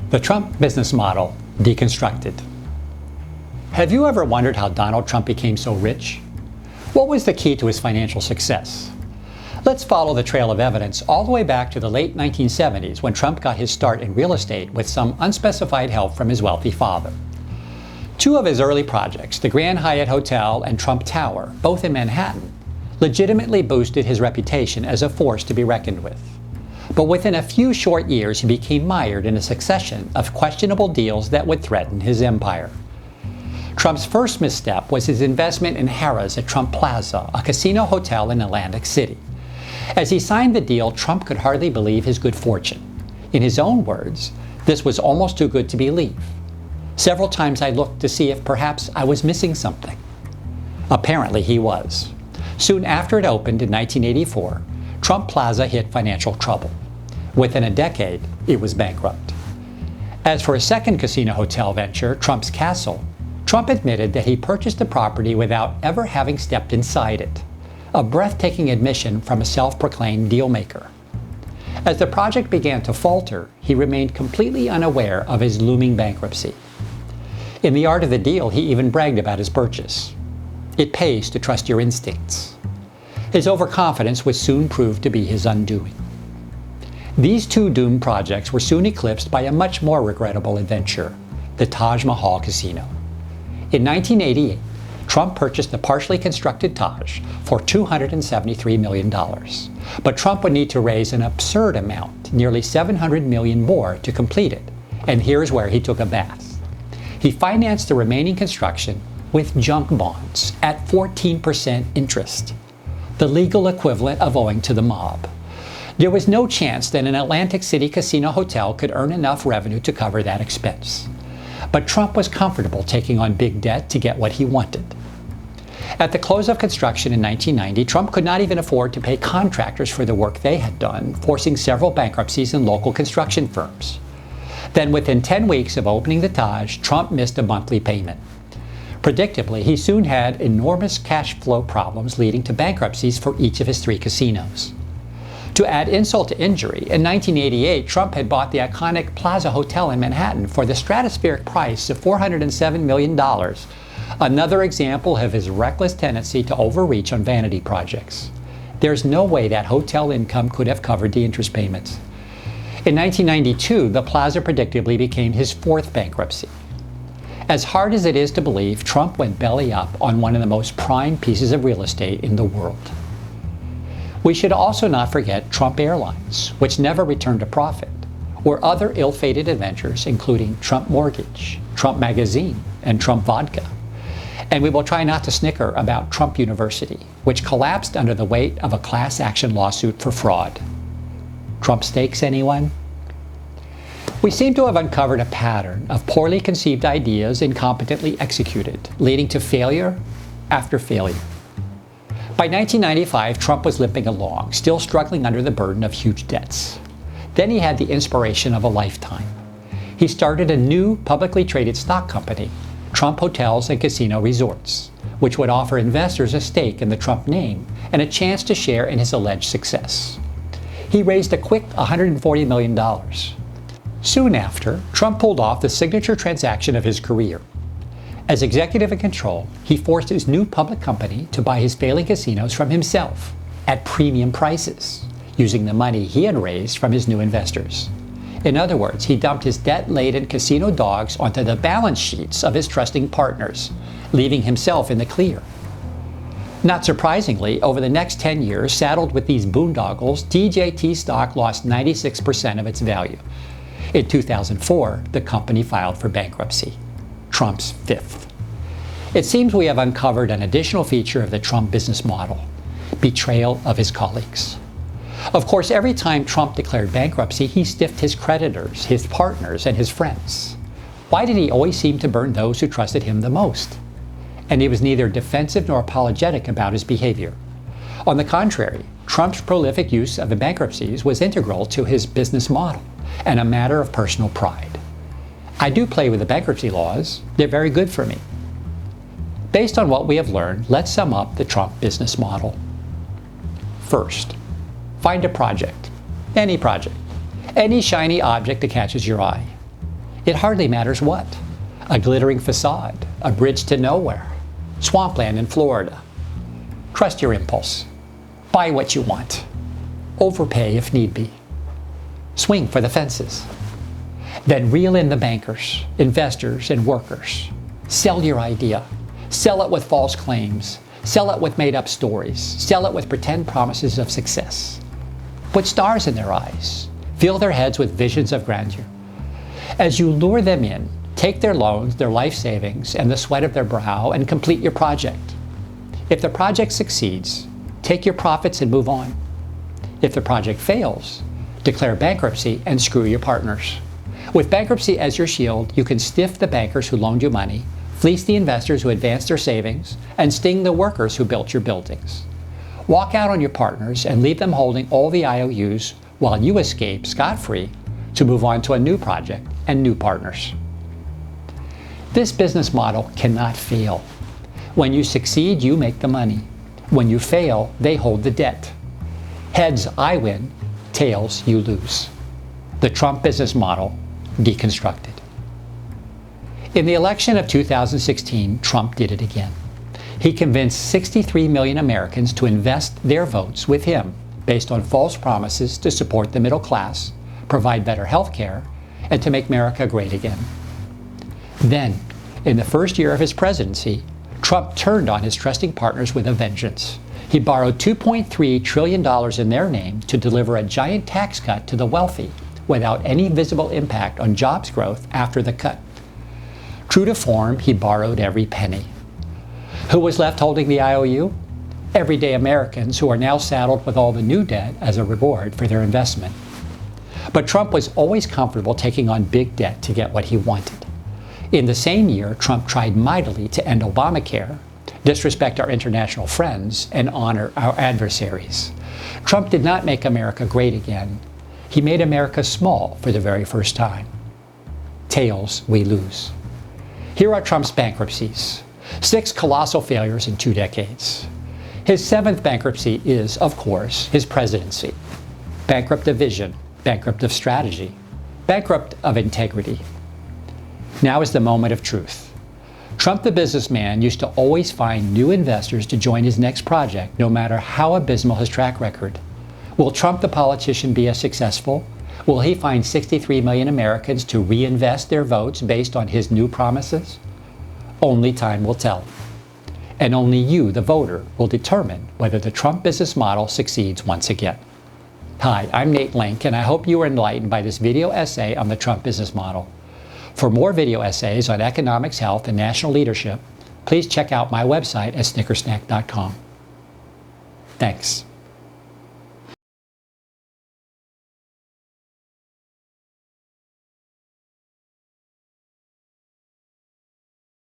The Trump business model deconstructed. Have you ever wondered how Donald Trump became so rich? What was the key to his financial success? Let's follow the trail of evidence all the way back to the late 1970s when Trump got his start in real estate with some unspecified help from his wealthy father. Two of his early projects, the Grand Hyatt Hotel and Trump Tower, both in Manhattan, legitimately boosted his reputation as a force to be reckoned with. But within a few short years, he became mired in a succession of questionable deals that would threaten his empire. Trump's first misstep was his investment in Harrah's at Trump Plaza, a casino hotel in Atlantic City. As he signed the deal, Trump could hardly believe his good fortune. In his own words, "This was almost too good to believe. Several times I looked to see if perhaps I was missing something." Apparently he was. Soon after it opened in 1984, Trump Plaza hit financial trouble. Within a decade, it was bankrupt. As for his second casino hotel venture, Trump's Castle, Trump admitted that he purchased the property without ever having stepped inside it, a breathtaking admission from a self-proclaimed deal-maker. As the project began to falter, he remained completely unaware of his looming bankruptcy. In The Art of the Deal, he even bragged about his purchase. It pays to trust your instincts. His overconfidence would soon prove to be his undoing. These two doomed projects were soon eclipsed by a much more regrettable adventure, the Taj Mahal Casino. In 1988, Trump purchased the partially constructed Taj for $273 million. But Trump would need to raise an absurd amount, nearly $700 million more, to complete it. And here's where he took a bath. He financed the remaining construction with junk bonds at 14% interest, the legal equivalent of owing to the mob. There was no chance that an Atlantic City casino hotel could earn enough revenue to cover that expense. But Trump was comfortable taking on big debt to get what he wanted. At the close of construction in 1990, Trump could not even afford to pay contractors for the work they had done, forcing several bankruptcies in local construction firms. Then within 10 weeks of opening the Taj, Trump missed a monthly payment. Predictably, he soon had enormous cash flow problems leading to bankruptcies for each of his three casinos. To add insult to injury, in 1988, Trump had bought the iconic Plaza Hotel in Manhattan for the stratospheric price of $407 million, another example of his reckless tendency to overreach on vanity projects. There's no way that hotel income could have covered the interest payments. In 1992, the Plaza predictably became his fourth bankruptcy. As hard as it is to believe, Trump went belly up on one of the most prime pieces of real estate in the world. We should also not forget Trump Airlines, which never returned a profit, or other ill-fated adventures including Trump Mortgage, Trump Magazine, and Trump Vodka. And we will try not to snicker about Trump University, which collapsed under the weight of a class action lawsuit for fraud. Trump steaks, anyone? We seem to have uncovered a pattern of poorly conceived ideas incompetently executed, leading to failure after failure. By 1995, Trump was limping along, still struggling under the burden of huge debts. Then he had the inspiration of a lifetime. He started a new publicly traded stock company, Trump Hotels and Casino Resorts, which would offer investors a stake in the Trump name and a chance to share in his alleged success. He raised a quick $140 million. Soon after, Trump pulled off the signature transaction of his career. As executive in control, he forced his new public company to buy his failing casinos from himself at premium prices, using the money he had raised from his new investors. In other words, he dumped his debt-laden casino dogs onto the balance sheets of his trusting partners, leaving himself in the clear. Not surprisingly, over the next 10 years, saddled with these boondoggles, TJT stock lost 96% of its value. In 2004, the company filed for bankruptcy, Trump's fifth. It seems we have uncovered an additional feature of the Trump business model: betrayal of his colleagues. Of course, every time Trump declared bankruptcy, he stiffed his creditors, his partners, and his friends. Why did he always seem to burn those who trusted him the most? And he was neither defensive nor apologetic about his behavior. On the contrary, Trump's prolific use of the bankruptcies was integral to his business model and a matter of personal pride. I do play with the bankruptcy laws. They're very good for me. Based on what we have learned, let's sum up the Trump business model. First, find a project, any shiny object that catches your eye. It hardly matters what. A glittering facade, a bridge to nowhere, Swampland in Florida. Trust your impulse. Buy what you want. Overpay if need be. Swing for the fences. Then reel in the bankers, investors, and workers. Sell your idea. Sell it with false claims. Sell it with made-up stories. Sell it with pretend promises of success. Put stars in their eyes. Fill their heads with visions of grandeur. As you lure them in, take their loans, their life savings, and the sweat of their brow and complete your project. If the project succeeds, take your profits and move on. If the project fails, declare bankruptcy and screw your partners. With bankruptcy as your shield, you can stiff the bankers who loaned you money, fleece the investors who advanced their savings, and sting the workers who built your buildings. Walk out on your partners and leave them holding all the IOUs while you escape scot-free to move on to a new project and new partners. This business model cannot fail. When you succeed, you make the money. When you fail, they hold the debt. Heads, I win. Tails, you lose. The Trump business model deconstructed. In the election of 2016, Trump did it again. He convinced 63 million Americans to invest their votes with him based on false promises to support the middle class, provide better health care, and to make America great again. Then, in the first year of his presidency, Trump turned on his trusting partners with a vengeance. He borrowed $2.3 trillion in their name to deliver a giant tax cut to the wealthy without any visible impact on jobs growth after the cut. True to form, he borrowed every penny. Who was left holding the IOU? Everyday Americans who are now saddled with all the new debt as a reward for their investment. But Trump was always comfortable taking on big debt to get what he wanted. In the same year, Trump tried mightily to end Obamacare, disrespect our international friends, and honor our adversaries. Trump did not make America great again. He made America small for the very first time. Tails, we lose. Here are Trump's bankruptcies. 6 colossal failures in 2 decades. His 7th bankruptcy is, of course, his presidency. Bankrupt of vision, bankrupt of strategy, bankrupt of integrity. Now is the moment of truth. Trump the businessman used to always find new investors to join his next project, no matter how abysmal his track record. Will Trump the politician be as successful? Will he find 63 million Americans to reinvest their votes based on his new promises? Only time will tell. And only you, the voter, will determine whether the Trump business model succeeds once again. Hi, I'm Nate Link, and I hope you were enlightened by this video essay on the Trump business model. For more video essays on economics, health, and national leadership, please check out my website at snickersnack.com. Thanks.